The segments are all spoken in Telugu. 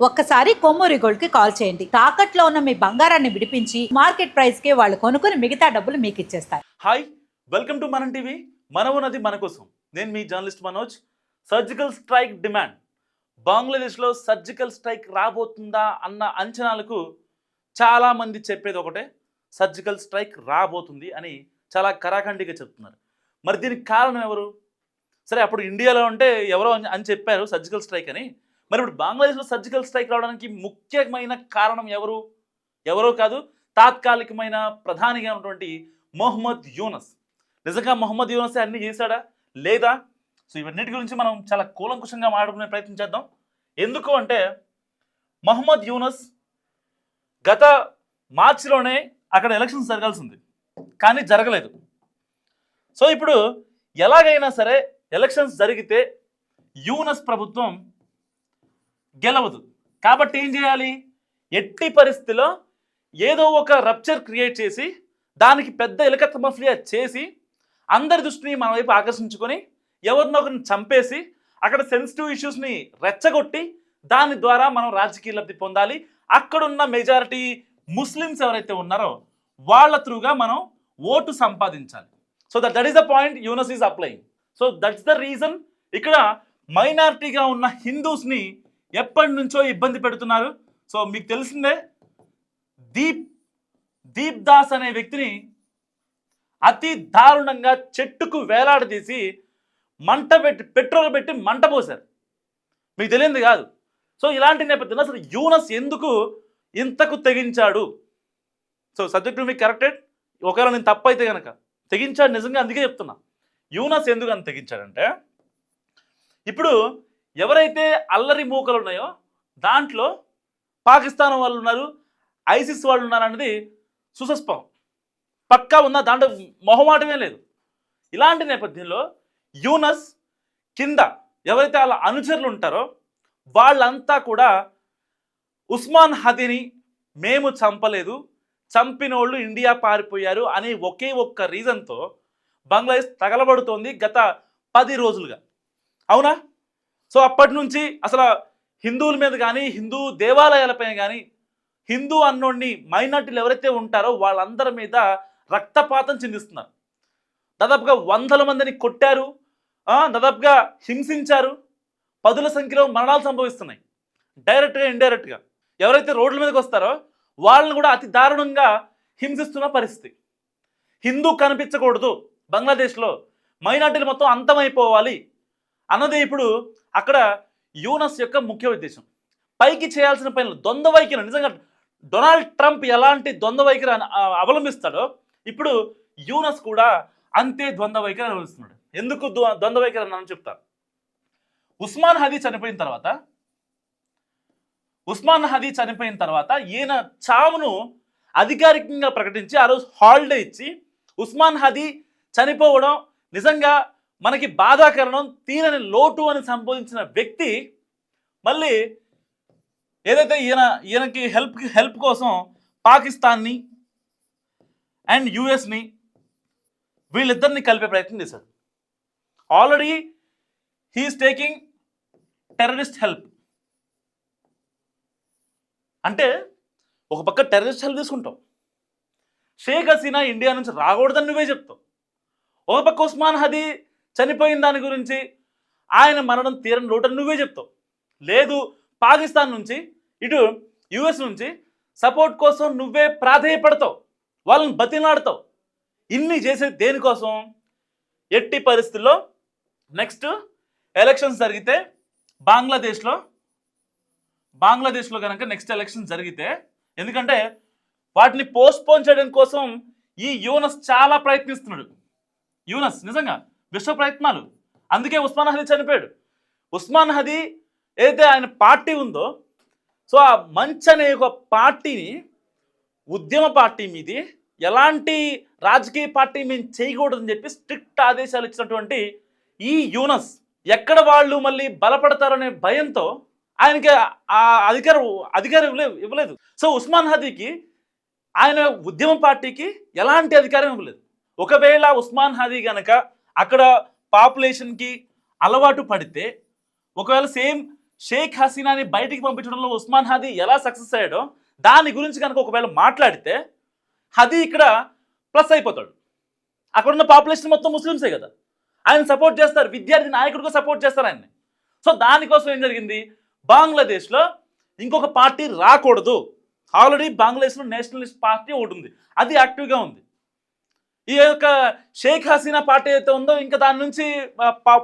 ఒక్కసారి కొమ్మూరి గోల్డ్ కి కాల్ చేయండి. తాకట్లో ఉన్న మీ బంగారాన్ని విడిపించి మార్కెట్ ప్రైస్ కి వాళ్ళు కొనుక్కుని మిగతా డబ్బులు మీకు ఇచ్చేస్తారు. Hi, welcome to Manam TV. మన ఉన్నది మన కోసం. నేను మీ journalist Manoj. Surgical strike demand. బంగ్లాదేశ్లో సర్జికల్ స్ట్రైక్ రాబోతుందా అన్న అంచనాలకు చాలామంది చెప్పేది ఒకటే, సర్జికల్ స్ట్రైక్ రాబోతుంది అని చాలా కరాఖండిగా చెప్తున్నారు. మరి దీనికి కారణం ఎవరు? సరే, అప్పుడు ఇండియాలో ఉంటే ఎవరో అని చెప్పారు సర్జికల్ స్ట్రైక్ అని. మరి ఇప్పుడు బంగ్లాదేశ్లో సర్జికల్ స్ట్రైక్ రావడానికి ముఖ్యమైన కారణం ఎవరో కాదు, తాత్కాలికమైన ప్రధానిగా ఉన్నటువంటి మొహమ్మద్ యూనస్. నిజంగా మొహమ్మద్ యూనస్ అన్ని చేశాడా లేదా? సో ఇవన్నిటి గురించి మనం చాలా కూలంకుషంగా మాట్లాడుకునే ప్రయత్నం చేద్దాం. ఎందుకు అంటే, మొహమ్మద్ యూనస్ గత మార్చిలోనే అక్కడ ఎలక్షన్స్ జరగాల్సింది, కానీ జరగలేదు. సో ఇప్పుడు ఎలాగైనా సరే ఎలక్షన్స్ జరిగితే యూనస్ ప్రభుత్వం గెలవదు. కాబట్టి ఏం చేయాలి? ఎట్టి పరిస్థితిలో ఏదో ఒక రప్చర్ క్రియేట్ చేసి దానికి పెద్ద ఎలకత్తమఫ్లియా చేసి అందరి దృష్టిని మన వైపు ఆకర్షించుకొని ఎవరినో ఒకరిని చంపేసి అక్కడ సెన్సిటివ్ ఇష్యూస్ని రెచ్చగొట్టి దాని ద్వారా మనం రాజకీయ లబ్ధి పొందాలి. అక్కడున్న మెజారిటీ ముస్లిమ్స్ ఎవరైతే ఉన్నారో వాళ్ళ త్రూగా మనం ఓటు సంపాదించాలి. So that is the point Yunus is applying. So that's the reason. ఇక్కడ మైనారిటీగా ఉన్న హిందూస్ని ఎప్పటి నుంచో ఇబ్బంది పెడుతున్నారు. సో మీకు తెలిసిందే, దీప్ దాస్ అనే వ్యక్తిని అతి దారుణంగా చెట్టుకు వేలాడదీసి పెట్రోల్ పెట్టి మంట పోశారు. మీకు తెలియంది కాదు. సో ఇలాంటి నేపథ్యంలో అసలు యూనస్ ఎందుకు ఇంతకు తెగించాడు? సో సబ్జెక్టు మీకు కరెక్టెడ్. ఒకవేళ నేను తప్పు అయితే కనుక తెగించాడు నిజంగా, అందుకే చెప్తున్నా. యూనస్ ఎందుకు అని తెగించాడంటే, ఇప్పుడు ఎవరైతే అల్లరి మూకలు ఉన్నాయో దాంట్లో పాకిస్తాన్ వాళ్ళు ఉన్నారు, ఐసిస్ వాళ్ళు ఉన్నారు అనేది సుస్పష్టం, పక్కా ఉన్న, దాంట్లో మొహమాటమే లేదు. ఇలాంటి నేపథ్యంలో యూనస్ కింద ఎవరైతే వాళ్ళ అనుచరులు ఉంటారో వాళ్ళంతా కూడా ఉస్మాన్ హదీని మేము చంపలేదు, చంపినోళ్ళు ఇండియా పారిపోయారు అనే ఒకే ఒక్క రీజన్తో బంగ్లాదేశ్ తగలబడుతోంది గత 10 రోజులుగా. అవునా? సో అప్పటి నుంచి అసలు హిందువుల మీద కానీ, హిందూ దేవాలయాలపైన కానీ, హిందూ అన్నోడిని మైనార్టీలు ఎవరైతే ఉంటారో వాళ్ళందరి మీద రక్తపాతం చెందిస్తున్నారు. దాదాపుగా 100 మందిని కొట్టారు, దాదాపుగా హింసించారు, 10ల సంఖ్యలో మరణాలు సంభవిస్తున్నాయి డైరెక్ట్గా ఇండైరెక్ట్గా. ఎవరైతే రోడ్ల మీదకి వస్తారో వాళ్ళని కూడా అతి దారుణంగా హింసిస్తున్న పరిస్థితి. హిందూ కనిపించకూడదు బంగ్లాదేశ్లో, మైనార్టీలు మొత్తం అంతమైపోవాలి అన్నది ఇప్పుడు అక్కడ యూనస్ యొక్క ముఖ్య ఉద్దేశం. పైకి చేయాల్సిన పనులు ద్వంద్వ వైఖరి, నిజంగా డొనాల్డ్ ట్రంప్ ఎలాంటి ద్వంద్వ వైఖరి అవలంబిస్తాడో ఇప్పుడు యూనస్ కూడా అంతే ద్వంద్వ వైఖరి అవలంబిస్తున్నాడు. ఎందుకు ద్వంద్వ వైఖరి అని చెప్తాను. ఉస్మాన్ హదీ చనిపోయిన తర్వాత ఈయన చావును అధికారికంగా ప్రకటించి ఆ రోజు హాలిడే ఇచ్చి, ఉస్మాన్ హదీ చనిపోవడం నిజంగా మనకి బాధాకరణం, తీరని లోటు అని సంబోధించిన వ్యక్తి మళ్ళీ ఏదైతే ఈయనకి హెల్ప్ కోసం పాకిస్తాన్ని అండ్ యుఎస్ని వీళ్ళిద్దరిని కలిపే ప్రయత్నం చేశాడు. Already he's taking terrorist help. అంటే ఒక పక్క టెర్రరిస్ట్ హెల్ప్ తీసుకుంటావు, షేక్ హసీనా ఇండియా నుంచి రాకూడదని నువ్వే చెప్తావు. ఒక పక్క ఉస్మాన్ హదీ చనిపోయిన దాని గురించి, ఆయన మరణం తీరని లోటు నువ్వే చెప్తావు. లేదు, పాకిస్తాన్ నుంచి ఇటు యుఎస్ నుంచి సపోర్ట్ కోసం నువ్వే ప్రాధేయపడతావు, వాళ్ళని బతిలాడతావు. ఇన్ని చేసేది దేనికోసం? ఎట్టి పరిస్థితుల్లో నెక్స్ట్ ఎలక్షన్స్ జరిగితే బంగ్లాదేశ్లో కనుక నెక్స్ట్ ఎలక్షన్స్ జరిగితే, ఎందుకంటే వాటిని పోస్ట్పోన్ చేయడం కోసం ఈ యూనస్ చాలా ప్రయత్నిస్తున్నాడు. యూనస్ నిజంగా విశ్వ ప్రయత్నాలు. అందుకే ఉస్మాన్ హదీ చనిపోయాడు. ఉస్మాన్ హదీ ఏదైతే ఆయన పార్టీ ఉందో, సో ఆ మంచ్ అనే ఒక పార్టీని, ఉద్యమ పార్టీ మీది ఎలాంటి రాజకీయ పార్టీ మేము చేయకూడదని చెప్పి స్ట్రిక్ట్ ఆదేశాలు ఇచ్చినటువంటి ఈ యూనస్ ఎక్కడ వాళ్ళు మళ్ళీ బలపడతారనే భయంతో ఆయనకి ఆ అధికారం ఇవ్వలేదు. సో ఉస్మాన్ హదీకి, ఆయన ఉద్యమ పార్టీకి ఎలాంటి అధికారం ఇవ్వలేదు. ఒకవేళ ఉస్మాన్ హదీ కనుక అక్కడ పాపులేషన్కి అలవాటు పడితే, ఒకవేళ సేమ్ షేక్ హసీనాని బయటికి పంపించడంలో ఉస్మాన్ హదీ ఎలా సక్సెస్ అయ్యాడో దాని గురించి కనుక ఒకవేళ మాట్లాడితే హదీ ఇక్కడ ప్లస్ అయిపోతాడు. అక్కడున్న పాపులేషన్ మొత్తం ముస్లిమ్సే కదా, ఆయన సపోర్ట్ చేస్తారు, విద్యార్థి నాయకుడిగా సపోర్ట్ చేస్తారు ఆయన్ని. సో దానికోసం ఏం జరిగింది, బంగ్లాదేశ్లో ఇంకొక పార్టీ రాకూడదు, ఆల్రెడీ బంగ్లాదేశ్లో నేషనలిస్ట్ పార్టీ ఒకటి ఉంది, అది యాక్టివ్గా ఉంది. ఈ యొక్క షేక్ హసీనా పార్టీ అయితే ఉందో ఇంకా దాని నుంచి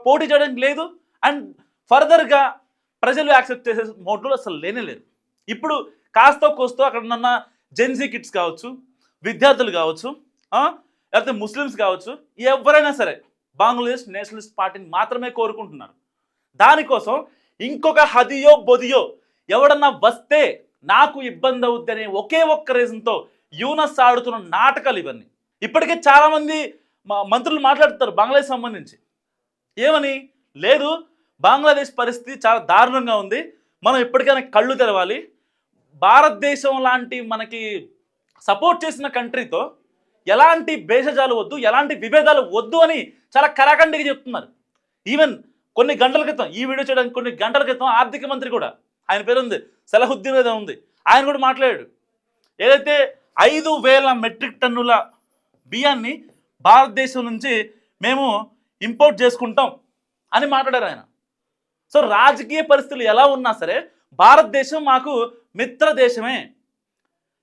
పోటీ చేయడానికి లేదు. అండ్ ఫర్దర్గా ప్రజలు యాక్సెప్ట్ చేసే మోడ్లో అసలు లేరు. ఇప్పుడు కాస్తో కోస్తో అక్కడ ఉన్న జెన్జీ కిడ్స్ కావచ్చు, విద్యార్థులు కావచ్చు, లేకపోతే ముస్లిమ్స్ కావచ్చు, ఎవరైనా సరే బంగ్లాదేశ్ నేషనలిస్ట్ పార్టీని మాత్రమే కోరుకుంటున్నారు. దానికోసం ఇంకొక హదియో బొదియో ఎవడన్నా వస్తే నాకు ఇబ్బంది అవుద్ది అనే ఒకే ఒక్క రీజన్తో యూనస్ ఆడుతున్న నాటకాలు ఇవన్నీ. ఇప్పటికే చాలామంది మంత్రులు మాట్లాడుతారు బంగ్లాదేశ్ సంబంధించి, ఏమని, లేదు బంగ్లాదేశ్ పరిస్థితి చాలా దారుణంగా ఉంది, మనం ఇప్పటికైనా కళ్ళు తెరవాలి, భారతదేశం లాంటి మనకి సపోర్ట్ చేసిన కంట్రీతో ఎలాంటి భేషజాలు వద్దు, ఎలాంటి విభేదాలు వద్దు అని చాలా కరాఖండిగా చెప్తున్నారు. ఈవెన్ కొన్ని గంటల క్రితం ఈ వీడియో చేయడానికి కొన్ని గంటల క్రితం ఆర్థిక మంత్రి కూడా, ఆయన పేరు ఉంది సలహుద్దీన్ ఏదో ఉంది, ఆయన కూడా మాట్లాడాడు. ఏదైతే 5,000 మెట్రిక్ టన్నుల బియ్యాన్ని భారతదేశం నుంచి మేము ఇంపోర్ట్ చేసుకుంటాం అని మాట్లాడారు ఆయన. సో రాజకీయ పరిస్థితులు ఎలా ఉన్నా సరే భారతదేశం మాకు మిత్ర దేశమే,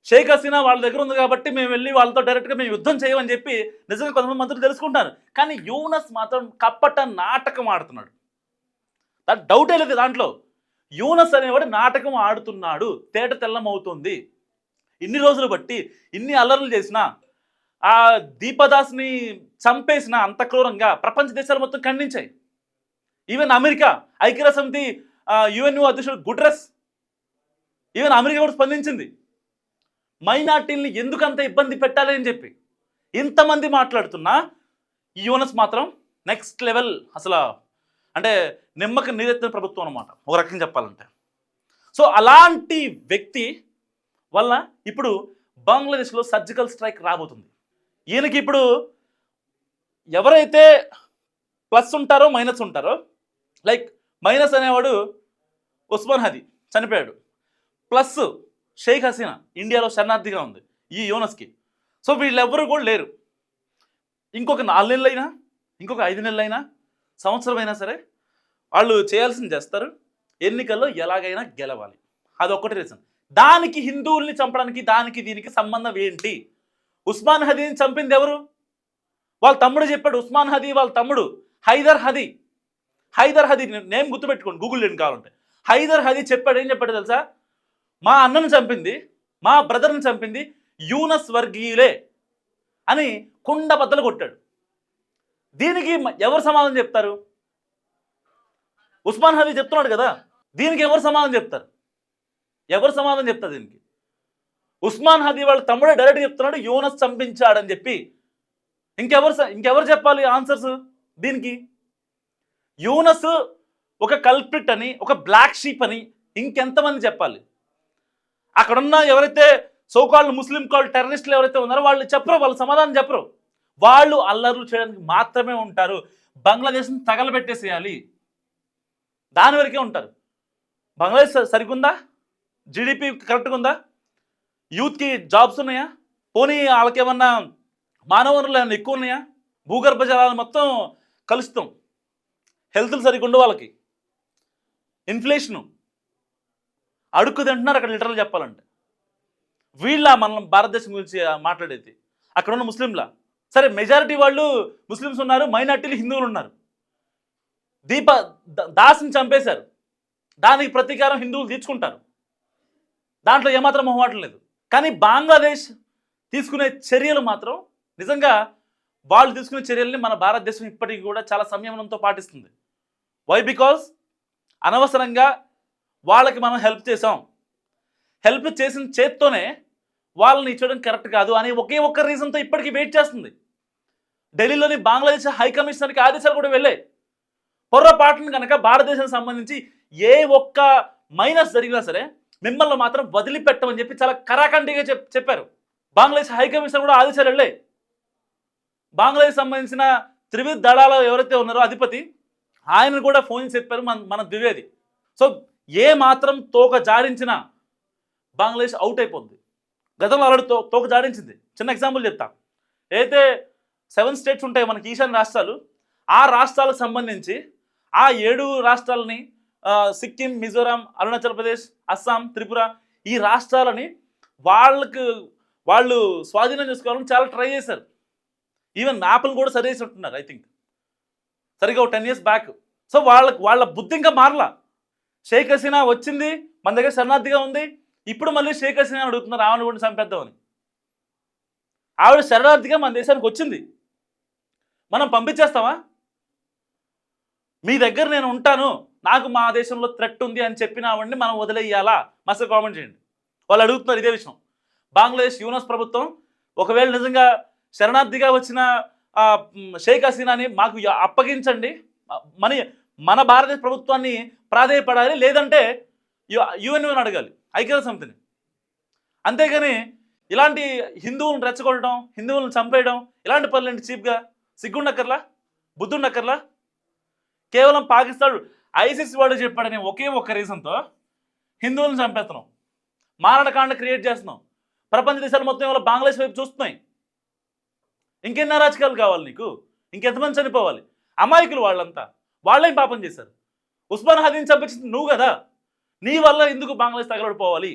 షేక్ హసీనా వాళ్ళ దగ్గర ఉంది కాబట్టి మేము వెళ్ళి వాళ్ళతో డైరెక్ట్గా మేము యుద్ధం చేయమని చెప్పి నిజంగా కొంతమంది మంత్రులు తెలుసుకుంటారు. కానీ యూనస్ మాత్రం కప్పట నాటకం ఆడుతున్నాడు, డౌటే లేదు దాంట్లో. యూనస్ అనేవాడు నాటకం ఆడుతున్నాడు, తేట తెల్లం అవుతుంది. ఇన్ని రోజులు బట్టి ఇన్ని అల్లర్లు చేసినా, ఆ దీపదాస్ని చంపేసిన అంత క్రూరంగా ప్రపంచ దేశాలు మొత్తం ఖండించాయి. ఈవెన్ అమెరికా, ఐక్యరాజ్య సమితి యుఎన్ఓ అధ్యక్షుడు గుటెరస్, ఈవెన్ అమెరికా కూడా స్పందించింది. మైనార్టీల్ని ఎందుకంత ఇబ్బంది పెట్టాలి అని చెప్పి ఇంతమంది మాట్లాడుతున్నా ఈ యూనస్ మాత్రం నెక్స్ట్ లెవెల్, అసలు అంటే నిమ్మక నీరెత్తిన ప్రభుత్వం అన్నమాట ఒక రకంగా చెప్పాలంటే. సో అలాంటి వ్యక్తి వల్ల ఇప్పుడు బంగ్లాదేశ్లో సర్జికల్ స్ట్రైక్ రాబోతుంది. ఈయనకి ఇప్పుడు ఎవరైతే ప్లస్ ఉంటారో మైనస్ ఉంటారో, లైక్ మైనస్ అనేవాడు ఉస్మాన్ హదీ చనిపోయాడు, ప్లస్ షేక్ హసీనా ఇండియాలో శరణార్థిగా ఉంది ఈ యూనస్కి. సో వీళ్ళెవ్వరూ కూడా లేరు. ఇంకొక 4 నెలలైనా, ఇంకొక 5 నెలలైనా, సంవత్సరం అయినా సరే వాళ్ళు చేయాల్సింది చేస్తారు, ఎన్నికల్లో ఎలాగైనా గెలవాలి, అదొక్కటి రీజన్. దానికి హిందువుల్ని చంపడానికి దానికి దీనికి సంబంధం ఏంటి? ఉస్మాన్ హదీని చంపింది ఎవరు? వాళ్ళ తమ్ముడు చెప్పాడు. ఉస్మాన్ హదీ వాళ్ళ తమ్ముడు హైదర్ హదీ, హైదర్ హదీ నేమ్ గుర్తుపెట్టుకోండి, గూగుల్ లేని కావాలంటే. హైదర్ హదీ చెప్పాడు, ఏం చెప్పాడు తెలుసా, మా అన్నను చంపింది, మా బ్రదర్ని చంపింది యూనస్ వర్గీయులే అని కుండ బద్దలు కొట్టాడు. దీనికి ఎవరు సమాధానం చెప్తారు? ఉస్మాన్ హదీ చెప్తున్నాడు కదా, దీనికి ఎవరు సమాధానం చెప్తారు? ఎవరు సమాధానం చెప్తారు దీనికి? ఉస్మాన్ హదీ వాళ్ళ తమ్ముడే డైరెక్ట్గా చెప్తున్నాడు యూనస్ చంపించాడని చెప్పి. ఇంకెవరు చెప్పాలి ఆన్సర్స్ దీనికి? యూనస్ ఒక కల్ప్రిట్ అని, ఒక బ్లాక్ షీప్ అని ఇంకెంతమంది చెప్పాలి? అక్కడున్న ఎవరైతే సోకాల్డ్ ముస్లిం కాల్డ్ టెర్రరిస్టులు ఎవరైతే ఉన్నారో వాళ్ళు చెప్పరు, వాళ్ళు సమాధానం చెప్పరు. వాళ్ళు అల్లర్లు చేయడానికి మాత్రమే ఉంటారు. బంగ్లాదేశ్ని తగలబెట్టేసేయాలి దాని వరకే ఉంటారు. బంగ్లాదేశ్ సరిగ్గుందా? జీడిపి కరెక్ట్గా ఉందా? యూత్కి జాబ్స్ ఉన్నాయా? పోనీ వాళ్ళకి ఏమన్నా మానవ వనరులు ఏమన్నా ఎక్కువ ఉన్నాయా? భూగర్భ జలాలు మొత్తం కలుస్తాం, హెల్త్లు సరిగ్గా ఉండు, వాళ్ళకి ఇన్ఫ్లేషను, అడుక్కు తింటున్నారు అక్కడ లిటరల్ చెప్పాలంటే. వీళ్ళ మనం భారతదేశం గురించి మాట్లాడేది, అక్కడ ఉన్న ముస్లింలా? సరే మెజారిటీ వాళ్ళు ముస్లిమ్స్ ఉన్నారు, మైనార్టీలు హిందువులు ఉన్నారు. దాస్ని చంపేశారు, దానికి ప్రతీకారం హిందువులు తీర్చుకుంటారు, దాంట్లో ఏమాత్రం మొహమాటం లేదు. కానీ బంగ్లాదేశ్ తీసుకునే చర్యలు మాత్రం నిజంగా వాళ్ళు తీసుకునే చర్యల్ని మన భారతదేశం ఇప్పటికీ కూడా చాలా సంయమనంతో పాటిస్తుంది. వై? బికాజ్ అనవసరంగా వాళ్ళకి మనం హెల్ప్ చేసాం, హెల్ప్ చేసిన చేత్తోనే వాళ్ళని ఇచ్చడం కరెక్ట్ కాదు అని ఒకే ఒక్క రీజన్తో ఇప్పటికీ వెయిట్ చేస్తుంది. ఢిల్లీలోని బంగ్లాదేశ్ హైకమిషనర్కి ఆదేశాలు కూడా వెళ్ళాయి, పొర్రపాటును కనుక భారతదేశానికి సంబంధించి ఏ ఒక్క మైనస్ జరిగినా సరే మిమ్మల్ని మాత్రం వదిలిపెట్టమని చెప్పి చాలా కరాఖండిగా చెప్పారు. బంగ్లాదేశ్ హైకమిషనర్ కూడా ఆదేశాలు వెళ్ళాయి. బంగ్లాదేశ్ సంబంధించిన త్రివిధ దళాలు ఎవరైతే ఉన్నారో అధిపతి, ఆయన కూడా ఫోన్ చెప్పారు మన ద్వివేది. సో ఏ మాత్రం తోక జాడించినా బంగ్లాదేశ్ అవుట్ అయిపోద్ది. గతంలో ఆల్రెడీ తోక జాడించింది. చిన్న ఎగ్జాంపుల్ చెప్తా. అయితే 7 స్టేట్స్ ఉంటాయి మనకి, ఈశాన్య రాష్ట్రాలు. ఆ రాష్ట్రాలకు సంబంధించి ఆ 7 రాష్ట్రాలని సిక్కిం, మిజోరాం, అరుణాచల్ ప్రదేశ్, అస్సాం, త్రిపుర, ఈ రాష్ట్రాలని వాళ్ళు స్వాధీనం చేసుకోవాలని చాలా ట్రై చేశారు. ఈవెన్ మ్యాప్లు కూడా సరి చేసి ఉంటున్నారు. ఐ థింక్ సరిగా ఒక 10 years బ్యాక్. సో వాళ్ళ బుద్ధి ఇంకా మారలా. షేక్ హసీనా వచ్చింది, మన దగ్గర శరణార్థిగా ఉంది. ఇప్పుడు మళ్ళీ షేక్ హసీనా అడుగుతున్నారు ఆమెను కూడా చంపేద్దామని. ఆవిడ శరణార్థిగా మన దేశానికి వచ్చింది, మనం పంపించేస్తామా? మీ దగ్గర నేను ఉంటాను, నాకు మా దేశంలో థ్రెట్ ఉంది అని చెప్పిన ఆవిడని మనం వదిలేయాలా? మస్తు కామెంట్ చేయండి. వాళ్ళు అడుగుతున్నారు ఇదే విషయం. బంగ్లాదేశ్ యూనస్ ప్రభుత్వం ఒకవేళ నిజంగా శరణార్థిగా వచ్చిన షేక్ హసీనాని మాకు అప్పగించండి, మన భారతదేశ ప్రభుత్వాన్ని ప్రాధేయపడాలి, లేదంటే యుఎన్ఓని అడగాలి, ఐక్యరాజ్య సమితిని. అంతేగాని ఇలాంటి హిందువులను రెచ్చగొట్టడం, హిందువులను చంపేయడం, ఇలాంటి పనులేంటి చీప్గా? సిగ్గుండక్కర్లా, బుద్ధుండక్కర్లా? కేవలం పాకిస్తాన్ ఐసిస్ వాడు చెప్పాడని ఒకే ఒక్క రీజన్తో హిందువులను చంపేస్తున్నాం, మారణకాండ క్రియేట్ చేస్తున్నాం. ప్రపంచ దేశాలు మొత్తం ఇవాళ బంగ్లాదేశ్ వైపు చూస్తున్నాయి. ఇంకెన్ని అరాచకాలు కావాలి నీకు? ఇంకెంతమంది చనిపోవాలి? అమాయకులు వాళ్ళంతా. వాళ్ళేం పాపం చేశారు? ఉస్మాన్ హదీని చంపించింది నువ్వు కదా, నీ వల్ల ఎందుకు బంగ్లాదేశ్ తగలడిపోవాలి?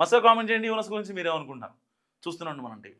మస్తు కామెంట్ చేయండి. యూనస్ గురించి మీరేమనుకుంటున్నారు? చూస్తున్నాండి మనం టీవీ.